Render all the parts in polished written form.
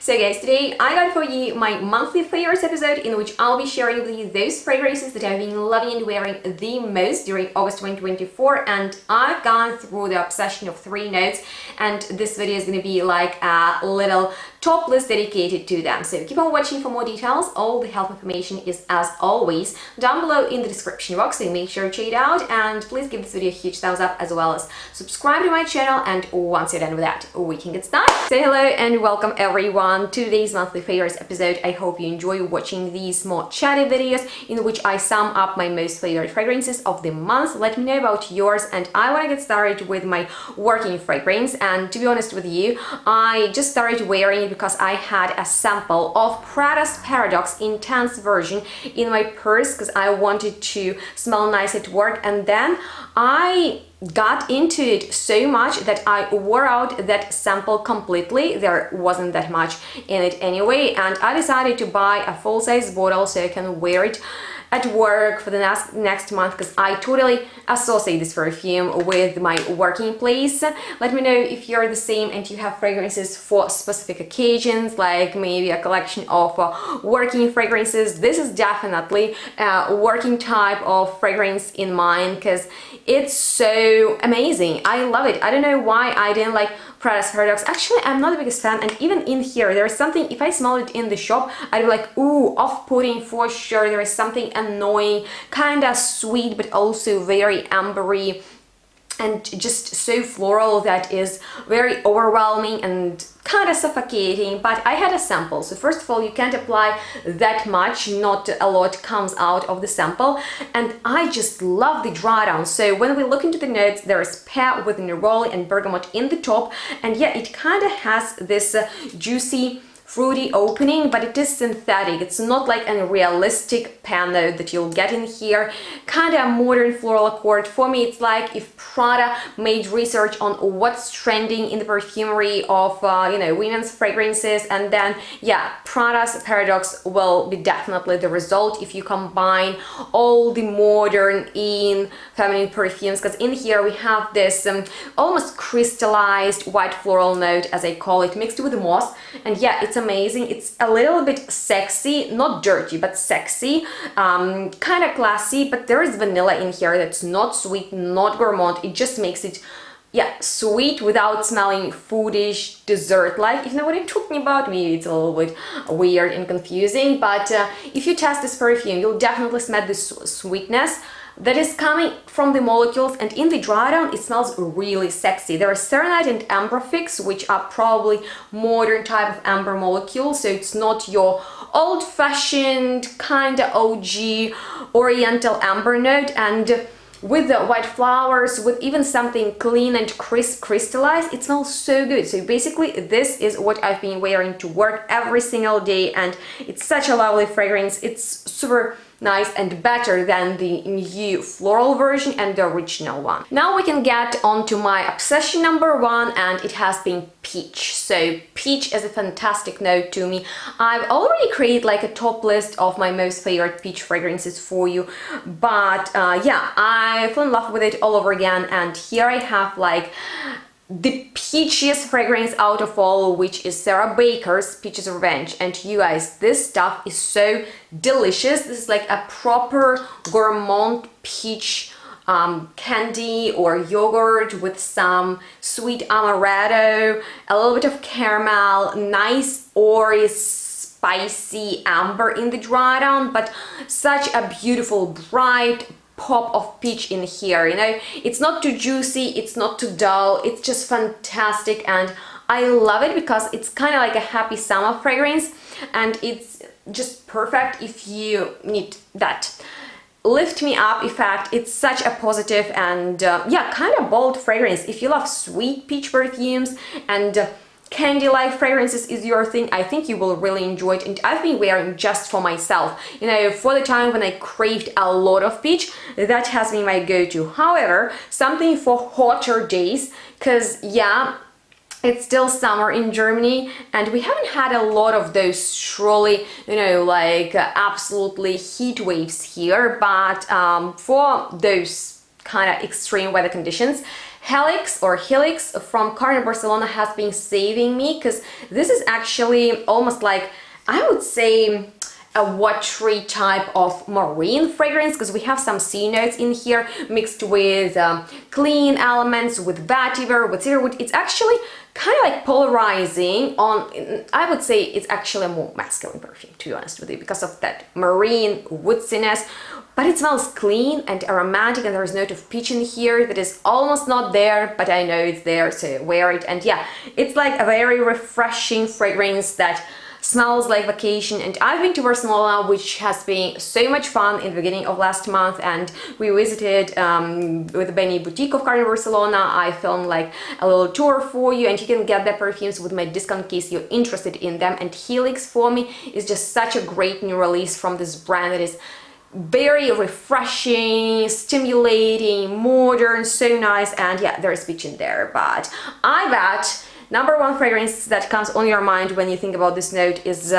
So guys, today I got for you my monthly favorites episode in which I'll be sharing with you those fragrances that I've been loving and wearing the most during August 2024, and I've gone through the obsession of 3 notes, and this video is going to be like a little top list dedicated to them. So keep on watching for more details. All the health information is as always down below in the description box, so make sure to check it out, and please give this video a huge thumbs up as well as subscribe to my channel. And once you're done with that, we can get started. So hello and welcome everyone to today's monthly favorites episode. I hope you enjoy watching these more chatty videos in which I sum up my most favorite fragrances of the month. Let me know about yours, and I want to get started with my working fragrance. And to be honest with you, I just started wearing it because I had a sample of Prada's Paradoxe Intense version in my purse because I wanted to smell nice at work, and then I got into it so much that I wore out that sample completely. There wasn't that much in it anyway, and I decided to buy a full-size bottle so I can wear it at work for the next month because I totally associate this perfume with my working place. Let me know if you're the same and you have fragrances for specific occasions, like maybe a collection of working fragrances. This is definitely a working type of fragrance in mine because it's so amazing. I love it. I don't know why I didn't like Prada's Paradoxe. Actually, I'm not the biggest fan, and even in here, there is something, if I smell it in the shop, I'd be like, ooh, off-putting for sure. There is something annoying, kind of sweet, but also very ambery, and just so floral that is very overwhelming and kind of suffocating. But I had a sample, so first of all, you can't apply that much, not a lot comes out of the sample, and I just love the dry down. So when we look into the notes, there is pear with neroli and bergamot in the top, and yeah, it kind of has this juicy fruity opening, but it is synthetic. It's not like a realistic pan note that you'll get in here. Kind of a modern floral accord. For me, it's like if Prada made research on what's trending in the perfumery of women's fragrances, and then yeah, Prada's Paradoxe will be definitely the result if you combine all the modern in feminine perfumes, because in here we have this almost crystallized white floral note, as I call it, mixed with moss, and yeah, it's amazing. It's a little bit sexy, not dirty, but sexy, kind of classy, but there is vanilla in here that's not sweet, not gourmand. It just makes it, yeah, sweet without smelling foodish, dessert-like. If you know what I'm talking about, maybe it's a little bit weird and confusing, but if you test this perfume, you'll definitely smell this sweetness that is coming from the molecules, and in the dry down it smells really sexy. There are serenite and amber fix, which are probably modern type of amber molecules, so it's not your old-fashioned kind of OG oriental amber note, and with the white flowers, with even something clean and crisp crystallized, it smells so good. So basically this is what I've been wearing to work every single day, and it's such a lovely fragrance. It's super nice and better than the new floral version and the original one. Now we can get on to my obsession number 1, and it has been peach. So peach is a fantastic note to me. I've already created like a top list of my most favorite peach fragrances for you, but yeah, I fell in love with it all over again, and here I have like the peachiest fragrance out of all, which is Sarah Baker's Peach's Revenge. And you guys, this stuff is so delicious. This is like a proper gourmand peach candy or yogurt with some sweet amaretto, a little bit of caramel, nice ory, spicy amber in the dry down, but such a beautiful, bright pop of peach in here. You know, it's not too juicy, it's not too dull, it's just fantastic, and I love it because it's kind of like a happy summer fragrance, and it's just perfect if you need that lift me up effect. It's such a positive and yeah, kind of bold fragrance. If you love sweet peach perfumes and candy-like fragrances is your thing, I think you will really enjoy it, and I've been wearing just for myself. You know, for the time when I craved a lot of peach, that has been my go-to. However, something for hotter days, because yeah, it's still summer in Germany and we haven't had a lot of those truly, you know, like absolutely heat waves here, but for those kind of extreme weather conditions, Helix from Carner, Barcelona has been saving me, because this is actually almost like, I would say, a watery type of marine fragrance, because we have some sea notes in here mixed with clean elements, with vetiver, with cedarwood. It's actually kind of like polarizing on, I would say it's actually a more masculine perfume, to be honest with you, because of that marine woodiness. But it smells clean and aromatic, and there's a note of peach in here that is almost not there, but I know it's there, so wear it. And yeah, it's like a very refreshing fragrance that smells like vacation. And I've been to Barcelona, which has been so much fun in the beginning of last month, and we visited with Benny Boutique of Carner, Barcelona. I filmed like a little tour for you, and you can get the perfumes with my discount in case you're interested in them. And Helix for me is just such a great new release from this brand that is very refreshing, stimulating, modern, so nice. And yeah, there's peach in there, but I bet #1 fragrance that comes on your mind when you think about this note is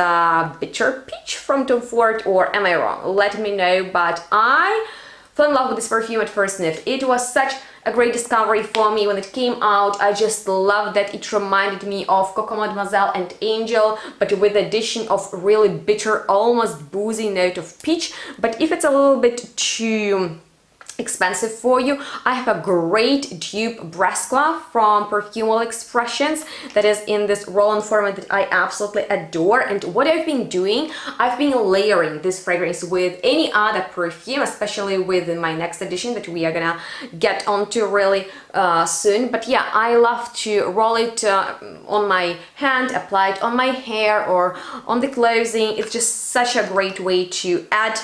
Bitter Peach from Tom Ford, or am I wrong? Let me know. But I fell in love with this perfume at first sniff. It was such a great discovery for me when it came out. I just loved that it reminded me of Coco Mademoiselle and Angel, but with the addition of really bitter, almost boozy note of peach. But if it's a little bit too expensive for you, I have a great dupe Brasqua from Perfumal Expressions that is in this roll-on format that I absolutely adore. And what I've been doing, I've been layering this fragrance with any other perfume, especially with my next edition that we are gonna get onto really soon. But yeah, I love to roll it on my hand, apply it on my hair or on the clothing. It's just such a great way to add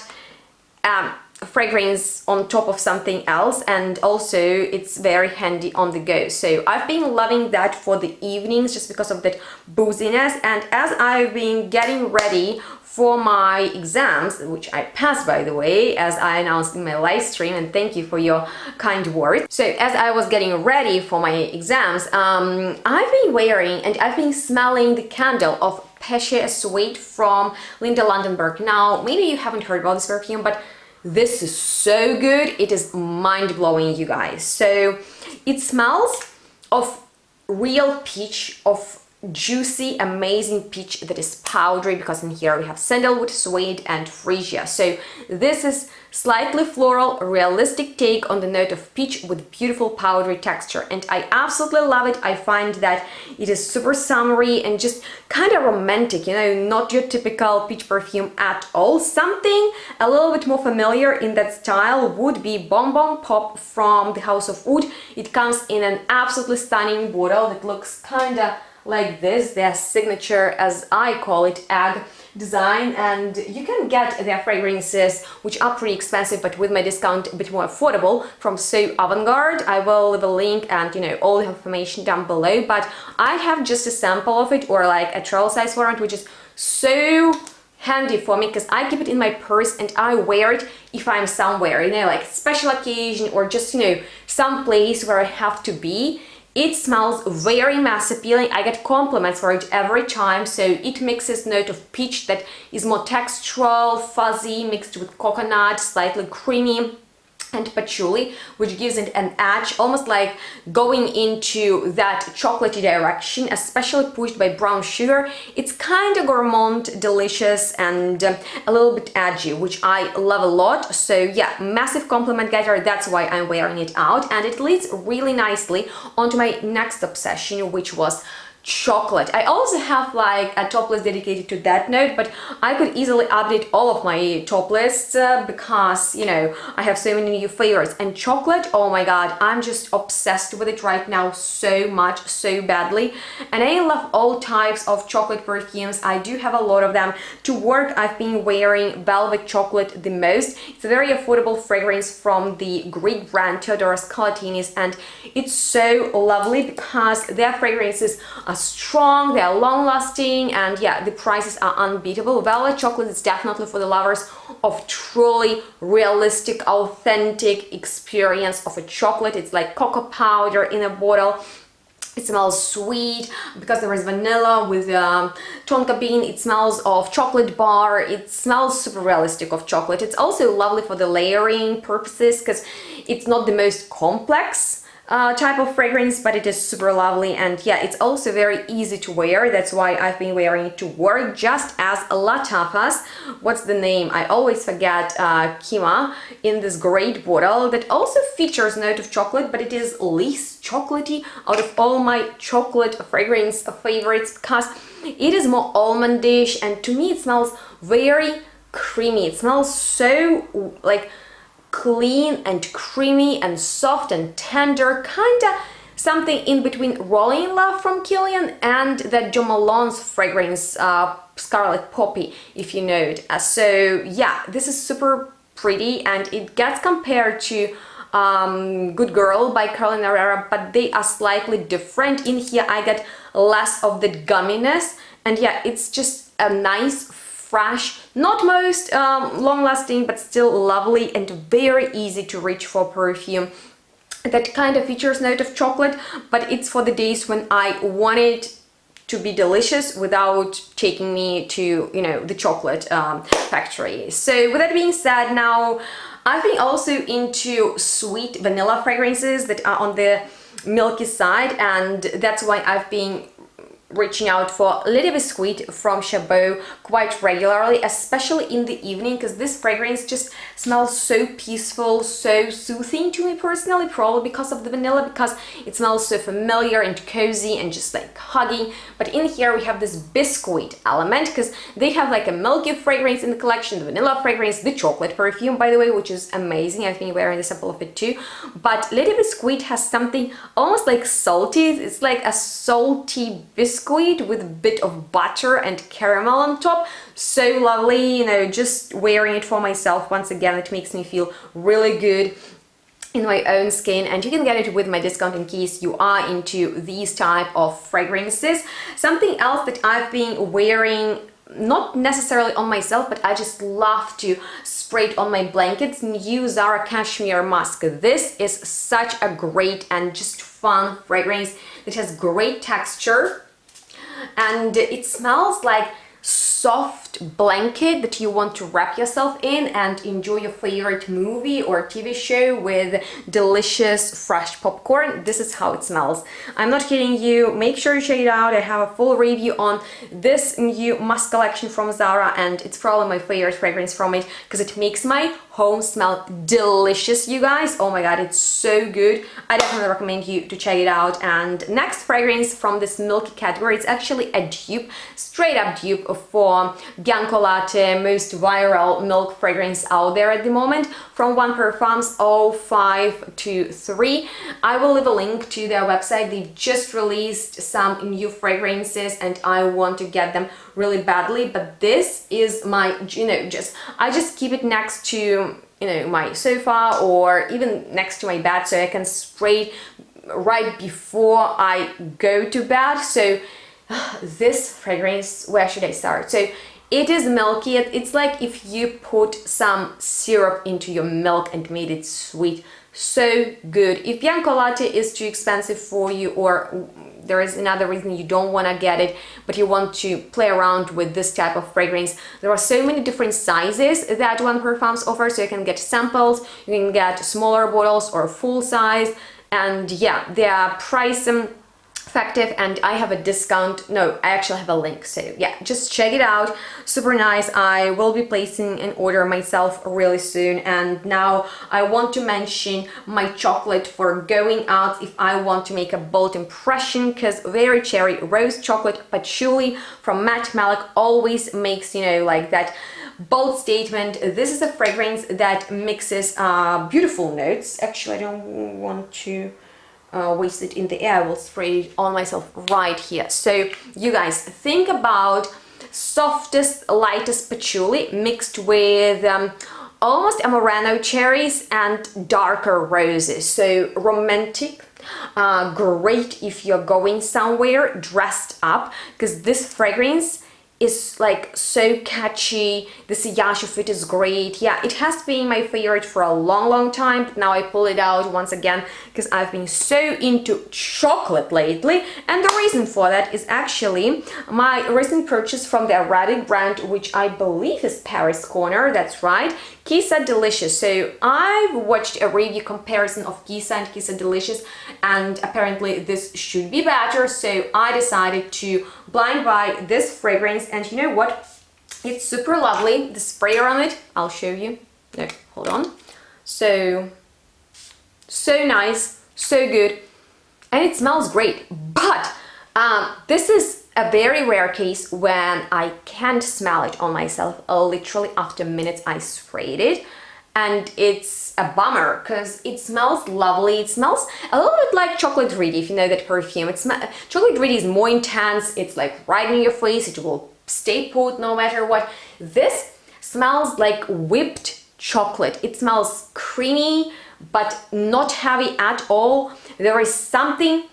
fragrance on top of something else, and also it's very handy on the go. So I've been loving that for the evenings just because of that booziness. And as I've been getting ready for my exams, which I passed by the way, as I announced in my live stream, and thank you for your kind words. So as I was getting ready for my exams, I've been wearing and I've been smelling the candle of Péché Sweet from Linda Lundenberg. Now maybe you haven't heard about this perfume, but this is so good. It is mind-blowing, you guys. So it smells of real peach, of juicy, amazing peach that is powdery, because in here we have sandalwood, suede, and freesia. So this is slightly floral, realistic take on the note of peach with beautiful powdery texture, and I absolutely love it. I find that it is super summery and just kind of romantic, you know, not your typical peach perfume at all. Something a little bit more familiar in that style would be Bon Bon Pop from the House of Wood. It comes in an absolutely stunning bottle that looks kind of like this, their signature, as I call it, egg design. And you can get their fragrances, which are pretty expensive, but with my discount a bit more affordable, from So Avant-Garde. I will leave a link and, you know, all the information down below. But I have just a sample of it, or like a travel size variant, which is so handy for me because I keep it in my purse and I wear it if I'm somewhere, you know, like special occasion or just, you know, some place where I have to be. It smells very mass appealing. I get compliments for it every time. So it mixes note of peach that is more textural, fuzzy, mixed with coconut, slightly creamy, and patchouli, which gives it an edge, almost like going into that chocolatey direction, especially pushed by brown sugar. It's kind of gourmand, delicious, and a little bit edgy, which I love a lot. So yeah, massive compliment getter. That's why I'm wearing it out, and it leads really nicely onto my next obsession, which was chocolate. I also have like a top list dedicated to that note, but I could easily update all of my top lists because, you know, I have so many new favorites. And chocolate, oh my god, I'm just obsessed with it right now so much, so badly. And I love all types of chocolate perfumes. I do have a lot of them. To work, I've been wearing Velvet Chocolate the most. It's a very affordable fragrance from the Greek brand Theodoros Kalatinis, and it's so lovely because their fragrances are strong, they are long-lasting, and yeah, the prices are unbeatable. Velvet Chocolate is definitely for the lovers of truly realistic, authentic experience of a chocolate. It's like cocoa powder in a bottle. It smells sweet because there is vanilla with tonka bean. It smells of chocolate bar. It smells super realistic of chocolate. It's also lovely for the layering purposes because it's not the most complex type of fragrance, but it is super lovely. And yeah, it's also very easy to wear. That's why I've been wearing it to work, just as La Tapas. What's the name? I always forget. Kima, in this great bottle that also features a note of chocolate, but it is least chocolatey out of all my chocolate fragrance favorites, because it is more almondish, and to me it smells very creamy. It smells so like clean and creamy and soft and tender, kinda something in between Rolling in Love from Kilian and that Jo Malone's fragrance, Scarlet Poppy, if you know it. So yeah, this is super pretty, and it gets compared to Good Girl by Carolina Herrera, but they are slightly different. In here I get less of the gumminess, and yeah, it's just a nice, fresh, not most long-lasting, but still lovely and very easy to reach for perfume that kind of features note of chocolate, but it's for the days when I want it to be delicious without taking me to, you know, the chocolate factory. So with that being said, now I've been also into sweet vanilla fragrances that are on the milky side, and that's why I've been reaching out for Lady Biscuit from Chaboud quite regularly, especially in the evening, because this fragrance just smells so peaceful, so soothing to me personally, probably because of the vanilla, because it smells so familiar and cozy and just like hugging. But in here we have this biscuit element, because they have like a milky fragrance in the collection, the vanilla fragrance, the chocolate perfume, by the way, which is amazing. I've been wearing a sample of it too. But Lady Biscuit has something almost like salty. It's like a salty biscuit with a bit of butter and caramel on top. So lovely, you know, just wearing it for myself, once again, it makes me feel really good in my own skin, and you can get it with my discount in case you are into these type of fragrances. Something else that I've been wearing, not necessarily on myself, but I just love to spray it on my blankets, new Zara Cashmere Musk. This is such a great and just fun fragrance. It has great texture, and it smells like soft blanket that you want to wrap yourself in and enjoy your favorite movie or TV show with delicious fresh popcorn. This is how it smells. I'm not kidding you. Make sure you check it out. I have a full review on this new Musk collection from Zara, and it's probably my favorite fragrance from it because it makes my home smell delicious, you guys. Oh my god, it's so good. I definitely recommend you to check it out. And next fragrance from this milky category, it's actually a dupe, straight up dupe for Bianco Latte, most viral milk fragrance out there at the moment, from One Perfumes 0523. I will leave a link to their website. They just released some new fragrances and I want to get them really badly, but this is my, you know, I just keep it next to, you know, my sofa or even next to my bed, so I can spray it right before I go to bed. So this fragrance, where should I start? So it is milky. It's like if you put some syrup into your milk and made it sweet. So good. If Bianco Latte is too expensive for you, or there is another reason you don't want to get it, but you want to play around with this type of fragrance, there are so many different sizes that One Perfumes offers, so you can get samples, you can get smaller bottles or full size, and yeah, they are price effective, and I have a discount. No, I actually have a link, so yeah, just check it out. Super nice. I will be placing an order myself really soon. And now I want to mention my chocolate for going out if I want to make a bold impression, because Very Cherry Rose Chocolate Patchouli from Matt Malik always makes, you know, like that bold statement. This is a fragrance that mixes beautiful notes. Actually, I don't want to waste it in the air. I will spray it on myself right here. So you guys, think about softest, lightest patchouli mixed with almost Amorano cherries and darker roses. So romantic, great if you're going somewhere dressed up, because this fragrance is like so catchy. The sillage of it is great. Yeah, it has been my favorite for a long time, but now I pull it out once again because I've been so into chocolate lately, and the reason for that is actually my recent purchase from the Arabic brand, which I believe is Paris Corner. That's right, Kisa Delicious. So I've watched a review comparison of Kisa and Kisa Delicious, and apparently this should be better, so I decided to blind buy this fragrance. And you know what, it's super lovely. The sprayer on it, I'll show you. No, hold on. So nice, so good, and it smells great. But this is a very rare case when I can't smell it on myself. Literally after minutes I sprayed it, and it's a bummer because it smells lovely. It smells a little bit like Chocolate Reedy, if you know that perfume. Chocolate Reedy is more intense. It's like right in your face. It will stay put no matter what. This smells like whipped chocolate. It smells creamy but not heavy at all. There is something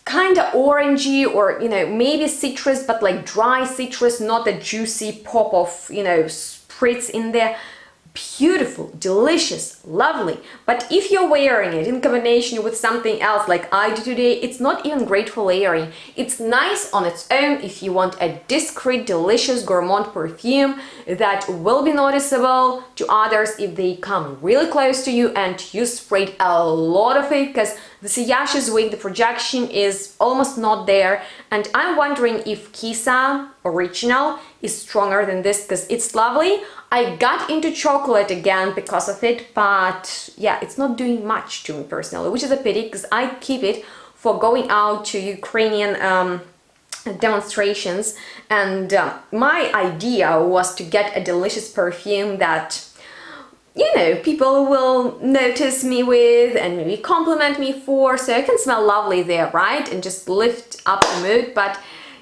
kind of orangey, or you know, maybe citrus, but like dry citrus, not a juicy pop of, you know, spritz in there. Beautiful, delicious, lovely. But if you're wearing it in combination with something else like I do today, it's not even great for layering. It's nice on its own if you want a discreet, delicious gourmand perfume that will be noticeable to others if they come really close to you and you sprayed a lot of it, because the sillage is weak, the projection is almost not there, and I'm wondering if Kisa Original is stronger than this, because it's lovely. I got into chocolate again because of it, but yeah, it's not doing much to me personally, which is a pity because I keep it for going out to Ukrainian demonstrations, and my idea was to get a delicious perfume that, you know, people will notice me with and maybe compliment me for, so I can smell lovely there, right? And just lift up the mood, but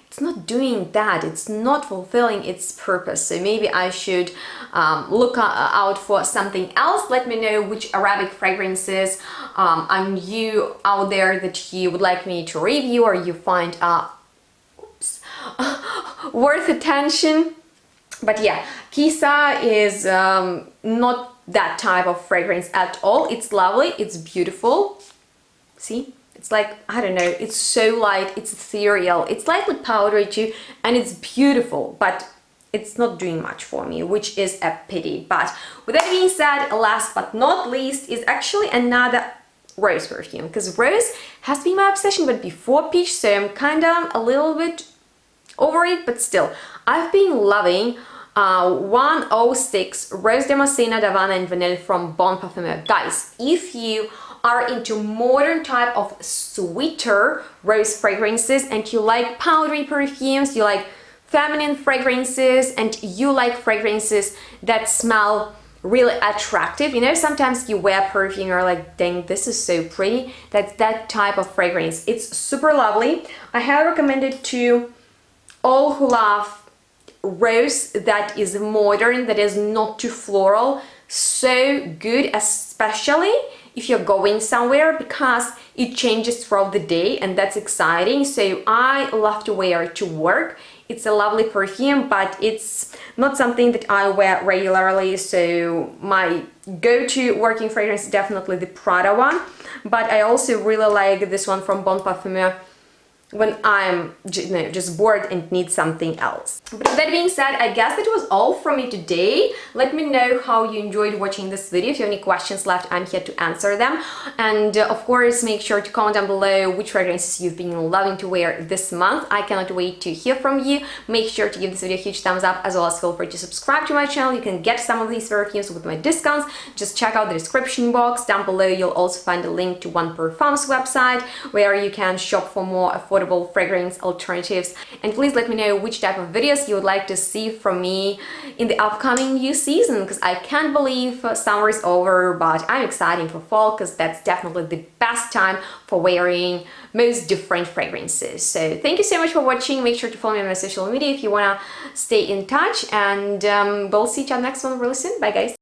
it's not doing that. It's not fulfilling its purpose. So maybe I should look out for something else. Let me know which Arabic fragrances are new out there that you would like me to review, or you find worth attention. But yeah, Kisa is not that type of fragrance at all. It's lovely, it's beautiful. See? It's like, I don't know, it's so light, it's ethereal, it's slightly powdery too, and it's beautiful, but it's not doing much for me, which is a pity. But with that being said, last but not least is actually another rose perfume, because rose has been my obsession, but before peach, so I'm kind of a little bit over it, but still, I've been loving 106 Rose Damascena, Davana and Vanille from Bon Parfumeur. Guys, if you are into modern type of sweeter rose fragrances and you like powdery perfumes, you like feminine fragrances, and you like fragrances that smell really attractive, you know, sometimes you wear perfume, you're like, dang, this is so pretty. That's that type of fragrance. It's super lovely. I highly recommend it to all who love rose that is modern, that is not too floral. So good, especially if you're going somewhere, because it changes throughout the day and that's exciting. So I love to wear it to work. It's a lovely perfume, but it's not something that I wear regularly. So my go-to working fragrance is definitely the Prada one, but I also really like this one from Bon Parfumeur when I'm just bored and need something else. But with that being said, I guess that was all from me today. Let me know how you enjoyed watching this video. If you have any questions left, I'm here to answer them. And of course, make sure to comment down below which fragrances you've been loving to wear this month. I cannot wait to hear from you. Make sure to give this video a huge thumbs up, as well as feel free to subscribe to my channel. You can get some of these perfumes with my discounts. Just check out the description box down below. You'll also find a link to One Parfums website where you can shop for more affordable fragrance alternatives. And please let me know which type of videos you would like to see from me in the upcoming new season, because I can't believe summer is over, but I'm excited for fall because that's definitely the best time for wearing most different fragrances. So thank you so much for watching. Make sure to follow me on my social media if you want to stay in touch, and we'll see each other next one really soon. Bye guys.